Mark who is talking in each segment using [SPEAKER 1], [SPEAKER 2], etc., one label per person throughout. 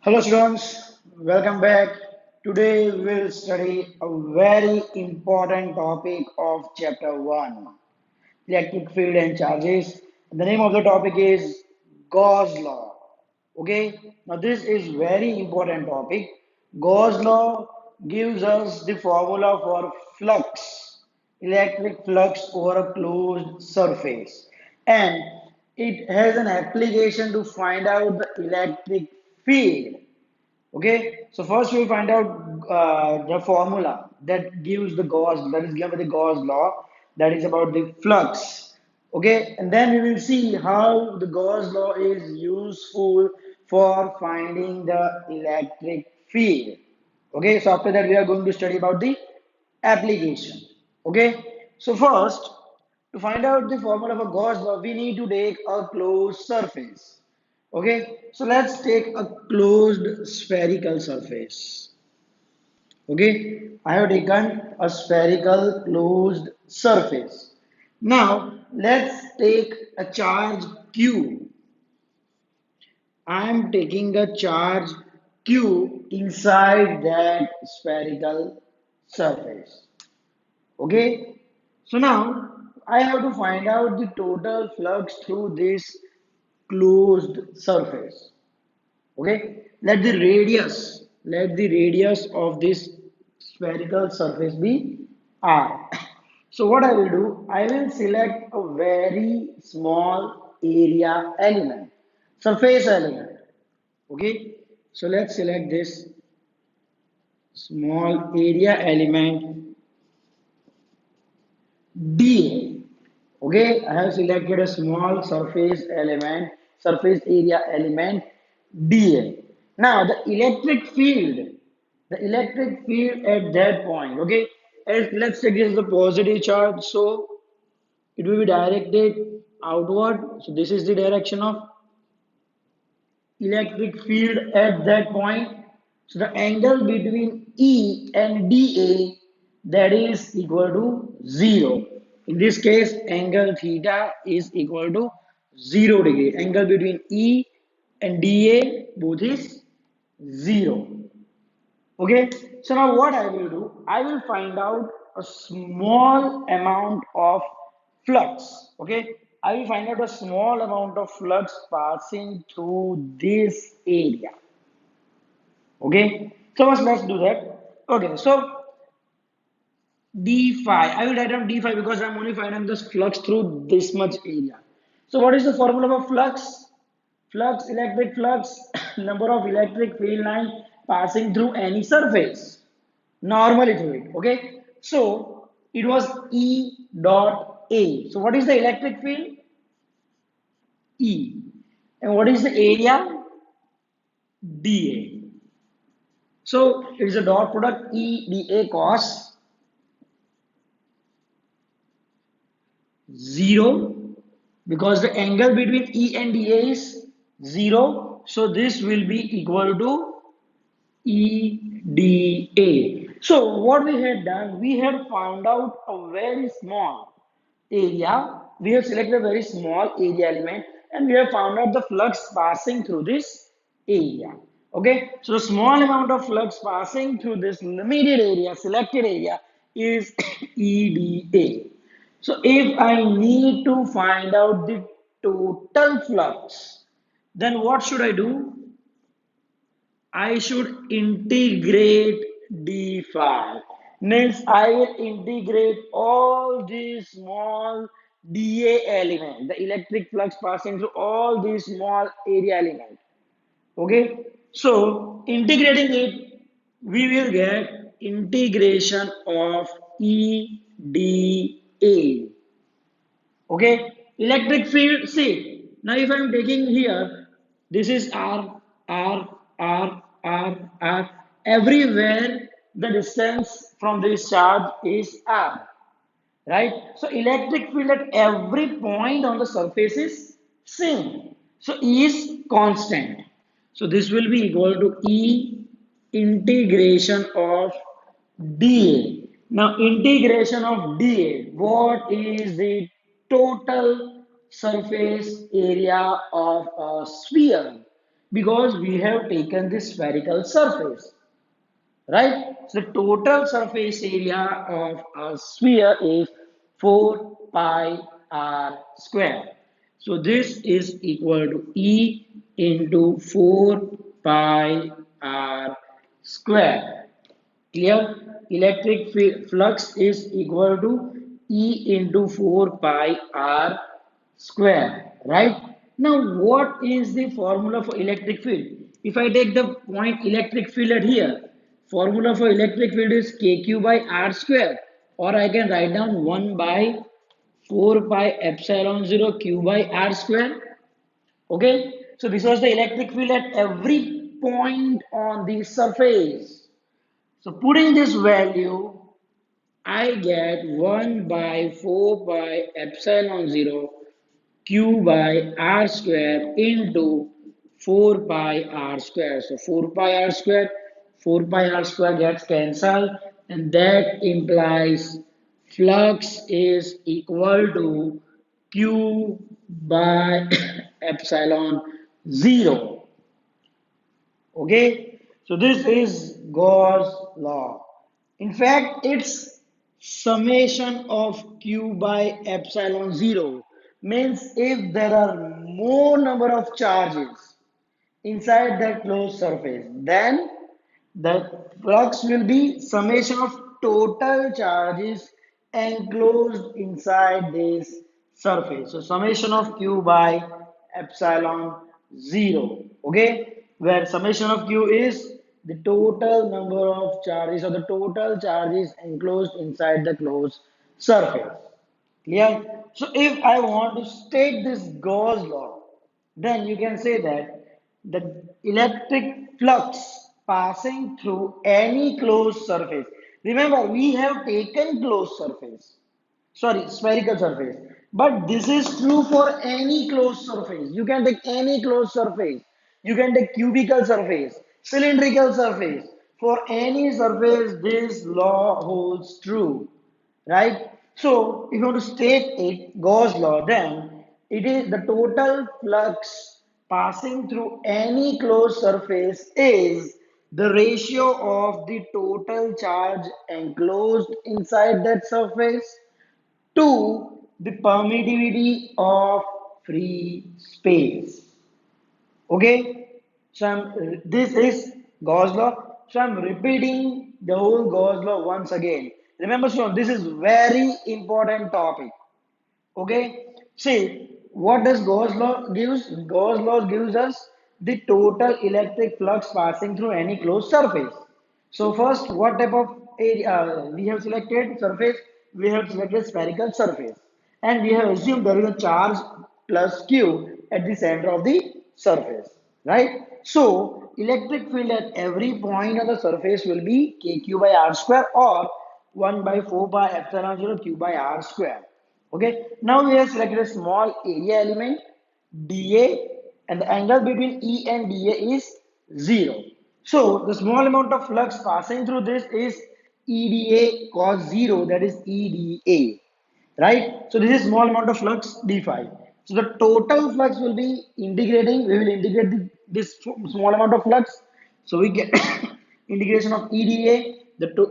[SPEAKER 1] Hello students, welcome back. Today we'll study a very important topic of chapter 1, electric field and charges. The name of the topic is Gauss law. Okay, now this is very important topic. Gauss law gives us the formula for flux, electric flux over a closed surface, and it has an application to find out the electric field. Okay, so first we'll find out the formula that gives the Gauss, that is given by the Gauss law, that is about the flux. Okay, and then we will see how the Gauss law is useful for finding the electric field. Okay, so after that we are going to study about the application. Okay, so first to find out the formula for Gauss law, we need to take a closed surface. Okay, so let's take a closed spherical surface. Okay, I have taken a spherical closed surface. Now let's take a charge Q. I am taking a charge Q inside that spherical surface. Okay, so now I have to find out the total flux through this closed surface. Okay, let the radius of this spherical surface be r. So what I will do, I will select a very small area element, surface element. Okay, so let's select this small area element dA. Okay, I have selected a small surface element, surface area element dA. Now the electric field at that point, okay, let's take this as a positive charge, so it will be directed outward. So this is the direction of electric field at that point. So the angle between E and dA, that is equal to 0. In this case, angle theta is equal to 0 degree. Angle between E and dA both is 0. Okay, so now what I will do, I will find out a small amount of flux. Okay, I will find out a small amount of flux passing through this area. Okay, so first let's do that. Okay, so d phi, I will write down d phi because I'm only finding the flux through this much area. So what is the formula for flux? Flux, electric flux, number of electric field line passing through any surface normally through it. Okay, so it was E dot A. So what is the electric field? E. And what is the area? dA. So it is a dot product E dA cos 0 because the angle between E and dA is 0. So this will be equal to EDA. So what we had done, we had found out a very small area. We have selected a very small area element and we have found out the flux passing through this area. Okay, so the small amount of flux passing through this limited area, selected area is EDA. So if I need to find out the total flux, then what should I do? I should integrate d phi. Means I will integrate all these small dA element, the electric flux passing through all these small area element. Okay, so integrating it, we will get integration of EdA. Okay, electric field. See, now if I'm taking here, this is R. Everywhere the distance from this charge is R, right? So electric field at every point on the surface is same. So E is constant. So this will be equal to E integration of dA. Now integration of dA, what is the total surface area of a sphere? because we have taken this spherical surface, right? So the total surface area of a sphere is 4 pi r square. So this is equal to E into 4 pi r square. Clear? Electric flux is equal to E into 4 pi r square, right? Now, what is the formula for electric field? If I take the point electric field at here, formula for electric field is kq by r square, or I can write down 1 by 4 pi epsilon 0 q by r square. Okay, so this was the electric field at every point on the surface. So putting this value, I get 1 by 4 pi epsilon 0 q by r square into 4 pi r square. So 4 pi r square gets cancelled, and that implies flux is equal to q by epsilon 0. Okay, so this is Gauss law. In fact, it's summation of q by epsilon 0 means if there are more number of charges inside that closed surface, then the flux will be summation of total charges enclosed inside this surface. So summation of q by epsilon 0. Okay, where summation of q is the total number of charges or the total charges enclosed inside the closed surface. Clear? So if I want to state this Gauss law, then you can say that the electric flux passing through any closed surface. Remember, we have taken closed surface, sorry, spherical surface. But this is true for any closed surface. You can take any closed surface. You can take cubical surface, cylindrical surface. For any surface, this law holds true, right? So, if you want to state it, Gauss law, then it is the total flux passing through any closed surface is the ratio of the total charge enclosed inside that surface to the permittivity of free space. Okay, so this is Gauss law. So I'm repeating the whole Gauss law once again. Remember, so this is very important topic. Okay, see what does Gauss law gives? Gauss law gives us the total electric flux passing through any closed surface. So first, what type of area we have selected surface? We have selected spherical surface, and we have assumed there is a charge plus q at the center of the surface, right? So electric field at every point on the surface will be kq by r square or 1 by 4 by epsilon 0 q by r square. Okay, now we have selected a small area element dA, and the angle between E and dA is 0. So the small amount of flux passing through this is EDA cos 0, that is EDA, right? So this is small amount of flux d phi. So the total flux will be integrating, we will integrate this small amount of flux. So we get integration of EDA,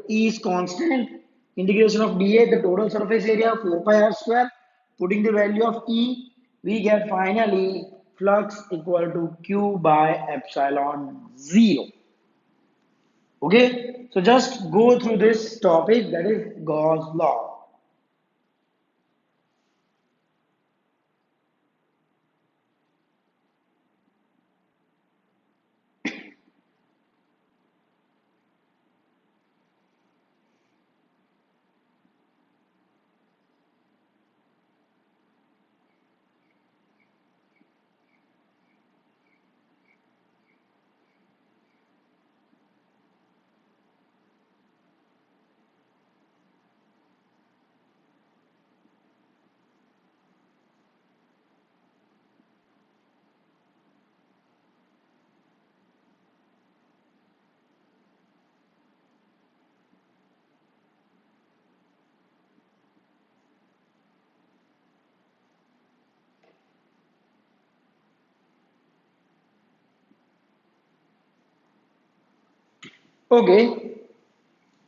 [SPEAKER 1] E is constant, integration of dA, the total surface area 4 pi r square, putting the value of E, we get finally flux equal to Q by epsilon 0. Okay, so just go through this topic, that is Gauss law. Okay,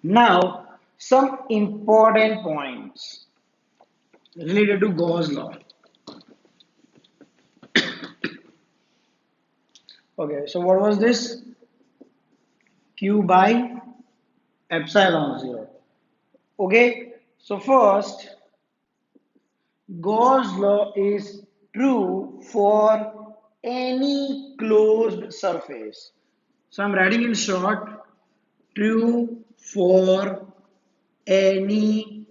[SPEAKER 1] now some important points related to Gauss law. Okay, so what was this? Q by epsilon zero. Okay, so first, Gauss law is true for any closed surface. So I'm writing in short, true for any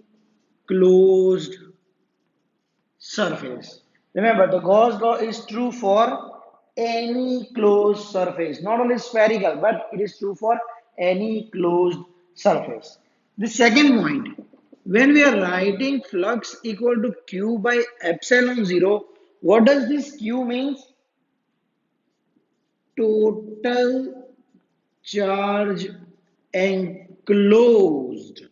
[SPEAKER 1] closed surface. Remember, the Gauss law is true for any closed surface, not only spherical, but it is true for any closed surface. The second point, when we are writing flux equal to Q by epsilon zero, what does this Q means? Total charge enclosed.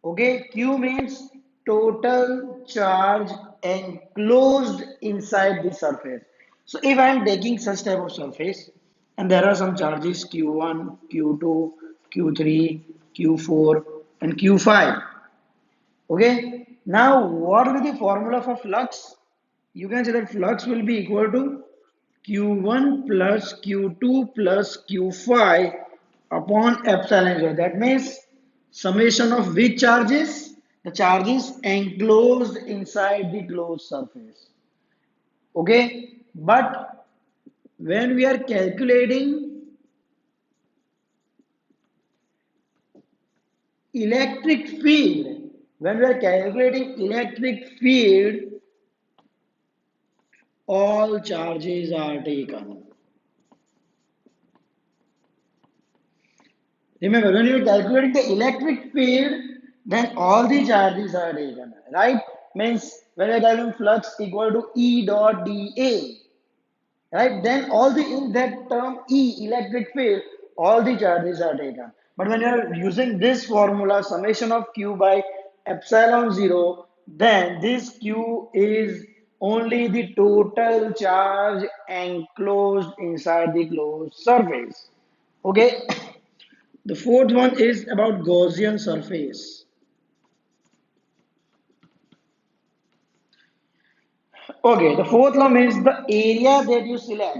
[SPEAKER 1] Okay, Q means total charge enclosed inside the surface. So if I am taking such type of surface and there are some charges Q1, Q2, Q3, Q4 and Q5. Okay, now what will be the formula for flux? You can say that flux will be equal to Q1 plus Q2 plus Q5 upon epsilon zero. That means summation of which charges? The charges enclosed inside the closed surface. Okay, but when we are calculating electric field, when we are calculating electric field, all charges are taken. Remember, when you are calculating the electric field, then all the charges are taken, right? Means when you are calculating flux equal to E dot dA, right? Then all the in that term E electric field, all the charges are taken. But when you are using this formula, summation of Q by epsilon zero, then this Q is only the total charge enclosed inside the closed surface. Okay. The fourth one is about Gaussian surface. Okay, the fourth law means the area that you select,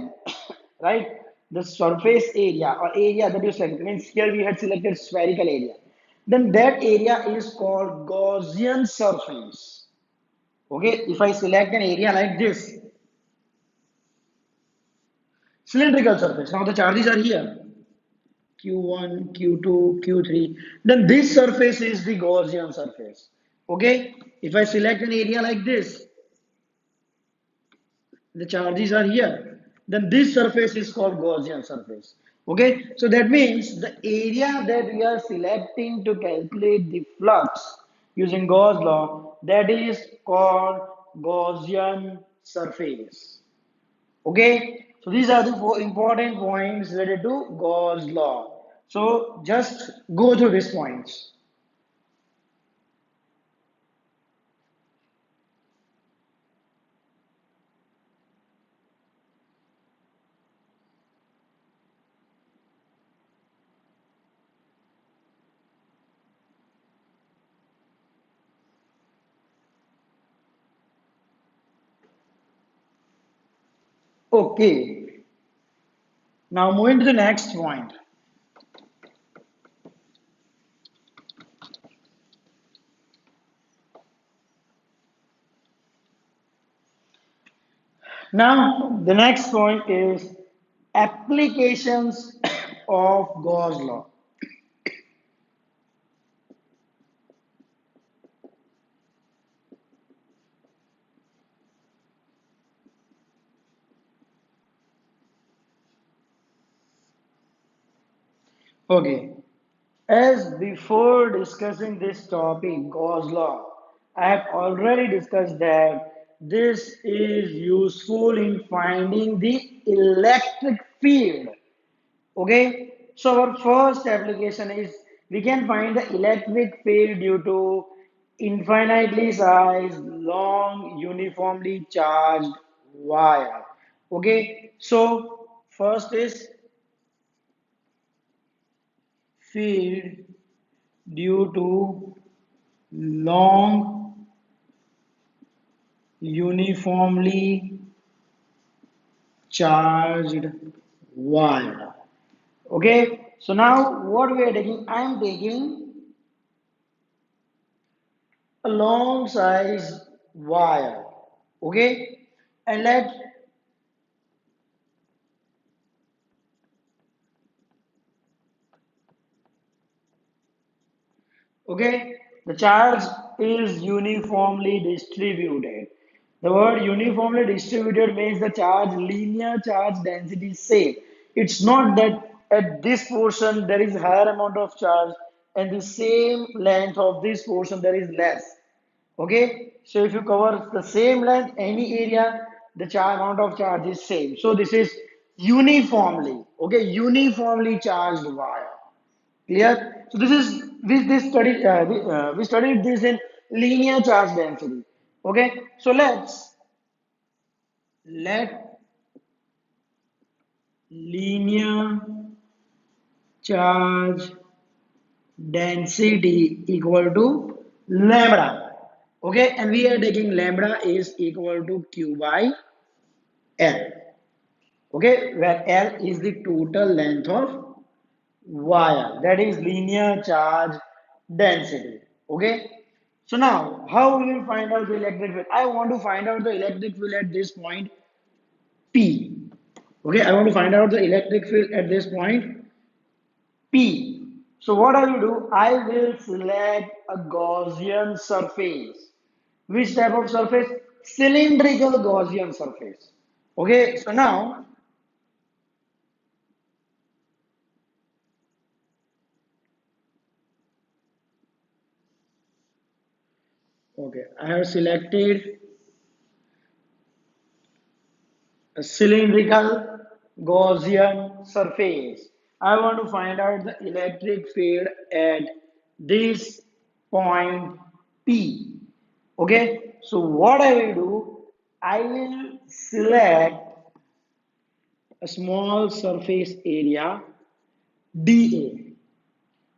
[SPEAKER 1] right? The surface area or area that you select means here we had selected spherical area. Then that area is called Gaussian surface. Okay, if I select an area like this, cylindrical surface. Now the charges are here. Q1, Q2, Q3. Then this surface is the Gaussian surface. Okay, if I select an area like this, the charges are here, then this surface is called Gaussian surface. Okay, so that means the area that we are selecting to calculate the flux using Gauss law, that is called Gaussian surface. Okay, so these are the four important points related to Gauss law. So just go through these points. Okay, now moving to the next point. Now, the next point is applications of Gauss law. Okay, as before discussing this topic, Gauss law, I have already discussed that this is useful in finding the electric field. Okay, so our first application is we can find the electric field due to infinitely sized, long, uniformly charged wire. Okay, so first is field due to long uniformly charged wire. Okay, so now what we are taking, I am taking a long size wire. Okay, and okay, the charge is uniformly distributed. The word uniformly distributed means the charge linear charge density same. It's not that at this portion there is higher amount of charge and the same length of this portion there is less. Okay, so if you cover the same length, any area, the charge amount of charge is same. So this is uniformly, okay, uniformly charged wire. Clear? So this is this study we studied this in linear charge density. Okay, so let linear charge density equal to lambda. Okay, and we are taking lambda is equal to Q by L. Okay, where L is the total length of wire, that is linear charge density. Okay, so now how we will find out the electric field? I want to find out the electric field at this point P. Okay, I want to find out the electric field at this point P. So what I will do, I will select a Gaussian surface. Which type of surface? Cylindrical Gaussian surface. Okay, so now, okay, I have selected a cylindrical Gaussian surface. I want to find out the electric field at this point P. Okay, so what I will do, I will select a small surface area dA,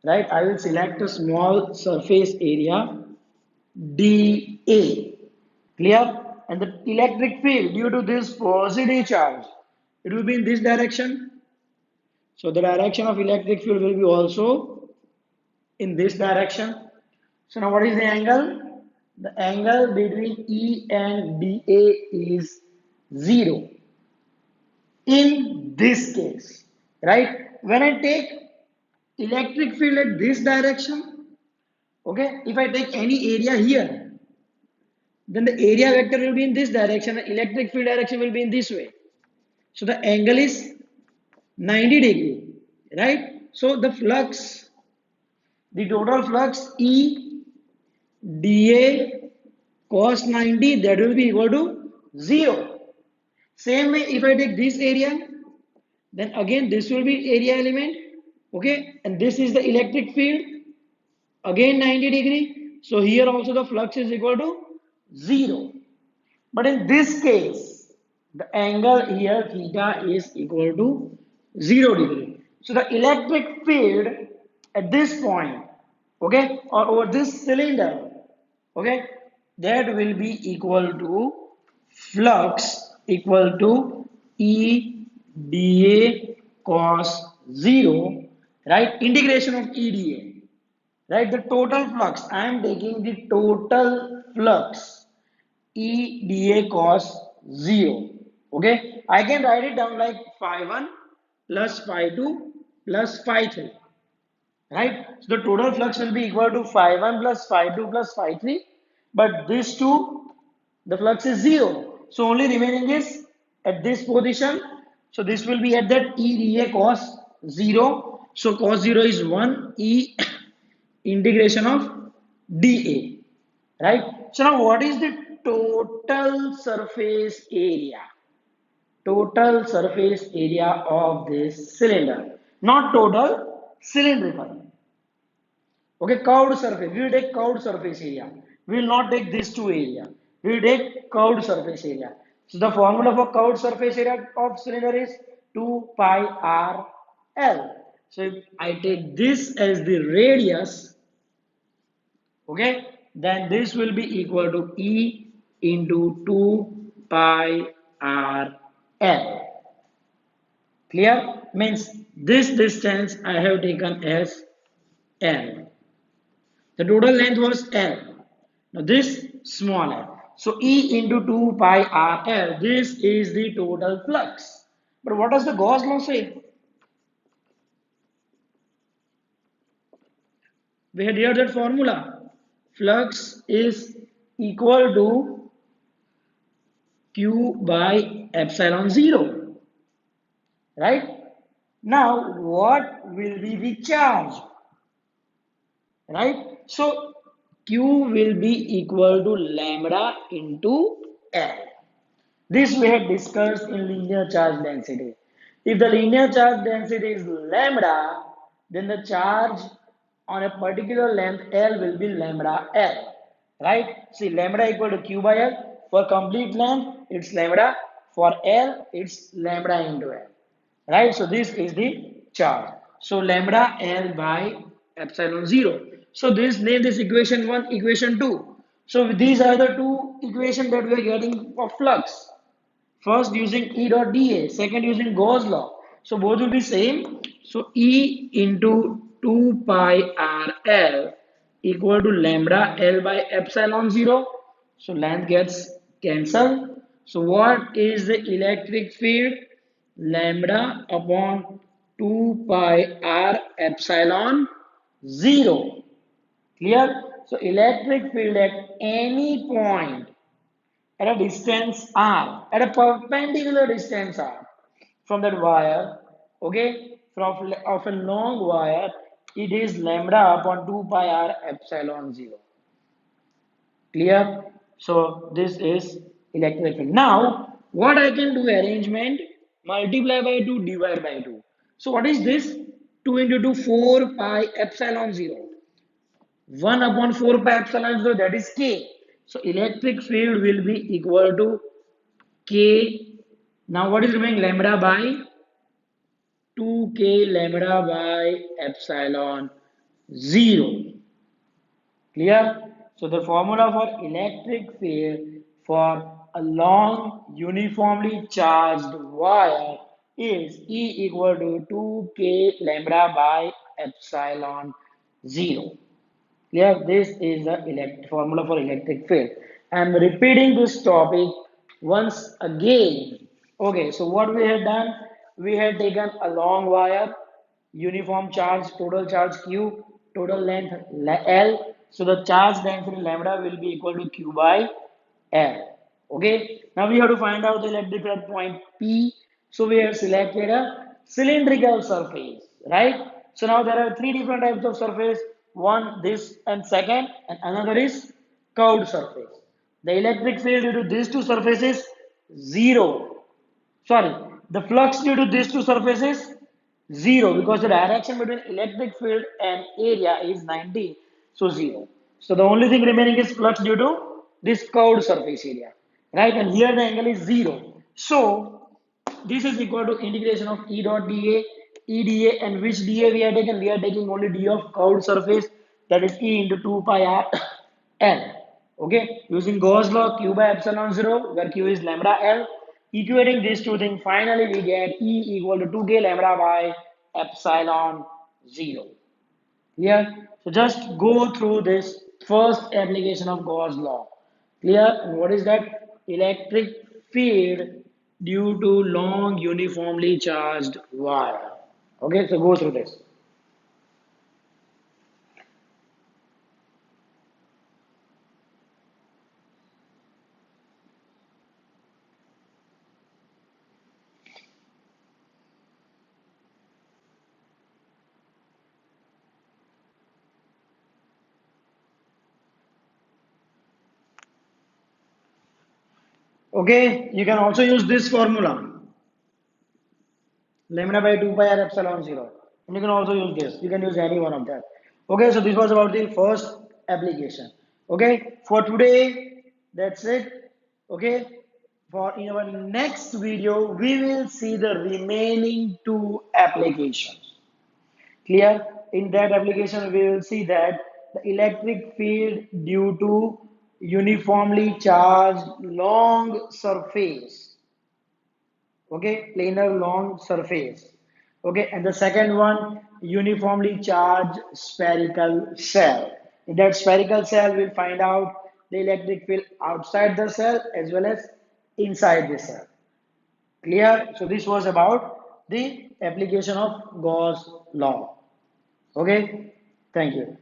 [SPEAKER 1] right? I will select a small surface area dA. Clear? And the electric field due to this positive charge, it will be in this direction. So the direction of electric field will be also in this direction. So now what is the angle? The angle between E and dA is 0 in this case, right? When I take electric field at this direction, okay, if I take any area here, then the area vector will be in this direction, the electric field direction will be in this way. So the angle is 90 degree, right? So the flux, the total flux E dA cos 90, that will be equal to 0. Same way, if I take this area, then again this will be area element, okay, and this is the electric field, again 90 degree. So here also the flux is equal to 0. But in this case, the angle here theta is equal to 0 degree. So the electric field at this point, okay, or over this cylinder, okay, that will be equal to flux equal to E dA cos 0, right? Integration of E dA, right? The total flux, I am taking the total flux E dA cos 0. Okay, I can write it down like phi 1 plus phi 2 plus phi 3. Right? So the total flux will be equal to phi 1 plus phi 2 plus phi 3. But this two, the flux is 0. So only remaining is at this position. So this will be at that E dA cos 0. So cos 0 is 1 E integration of dA. Right? So now what is the total surface area? Total surface area of this cylinder. Not total, cylindrical. Okay, curved surface. We will take curved surface area. We will not take these two area. We will take curved surface area. So the formula for curved surface area of cylinder is 2 pi r L. So if I take this as the radius, okay, then this will be equal to E into 2 pi r L. Clear? Means this distance I have taken as L. The total length was L. Now this smaller. So E into 2 pi r L. This is the total flux. But what does the Gauss law say? We had heard that formula. Flux is equal to Q by epsilon 0. Right? Now, what will be the charge? Right? So, Q will be equal to lambda into L. This we had discussed in linear charge density. If the linear charge density is lambda, then the charge on a particular length L will be lambda L. Right? See, lambda equal to Q by L. For complete length, it's lambda. For L, it's lambda into L. Right? So this is the charge. So lambda L by epsilon 0. So this name this equation 1, equation 2. So these are the two equations that we are getting for flux. First using E dot dA, second using Gauss law. So both will be same. So E into 2 pi r L equal to lambda L by epsilon 0. So length gets cancelled. So what is the electric field? Lambda upon 2 pi r epsilon 0. Clear? So electric field at any point at a distance r, at a perpendicular distance r from that wire, okay, from of a long wire, it is lambda upon 2 pi r epsilon 0. Clear? So this is electric field. Now, what I can do arrangement, multiply by 2, divide by 2. So what is this? 2 into 2, 4 pi epsilon 0. 1 upon 4 pi epsilon 0, that is K. So electric field will be equal to K. Now what is remaining? Lambda by 2K lambda by epsilon 0. Clear? So the formula for electric field for a long uniformly charged wire is E equal to 2K lambda by epsilon 0. Clear? This is the formula for electric field. I am repeating this topic once again. Okay, so what we had done, we had taken a long wire, uniform charge, total charge Q, total length L. So the charge density lambda will be equal to Q by L. Okay, now we have to find out the electric field at point P. So we have selected a cylindrical surface, right? So now there are three different types of surface. One, this, and second, and another is curved surface. The electric field due to these two surfaces, zero. Sorry, the flux due to these two surfaces, zero, because the direction between electric field and area is 90, so zero. So the only thing remaining is flux due to this curved surface area, right? And here the angle is zero. So this is equal to integration of E dot dA, EdA, and which dA we are taking? We are taking only d of curved surface, that is E into 2 pi r L. Okay, using Gauss law, Q by epsilon 0, where Q is lambda L. Equating these two things, finally we get E equal to 2K lambda by epsilon 0. Clear? So just go through this first application of Gauss law. Clear? And what is that? Electric field due to long uniformly charged wire. Okay, so go through this. Okay, you can also use this formula, lambda by 2 pi r epsilon 0. And you can also use this. You can use any one of that. Okay, so this was about the first application. Okay, for today, that's it. Okay, for in our next video, we will see the remaining two applications. Clear? In that application, we will see that the electric field due to uniformly charged long surface, okay, planar long surface, okay, and the second one, uniformly charged spherical cell. In that spherical cell, we'll find out the electric field outside the cell as well as inside the cell. Clear? So this was about the application of Gauss law. Okay, thank you.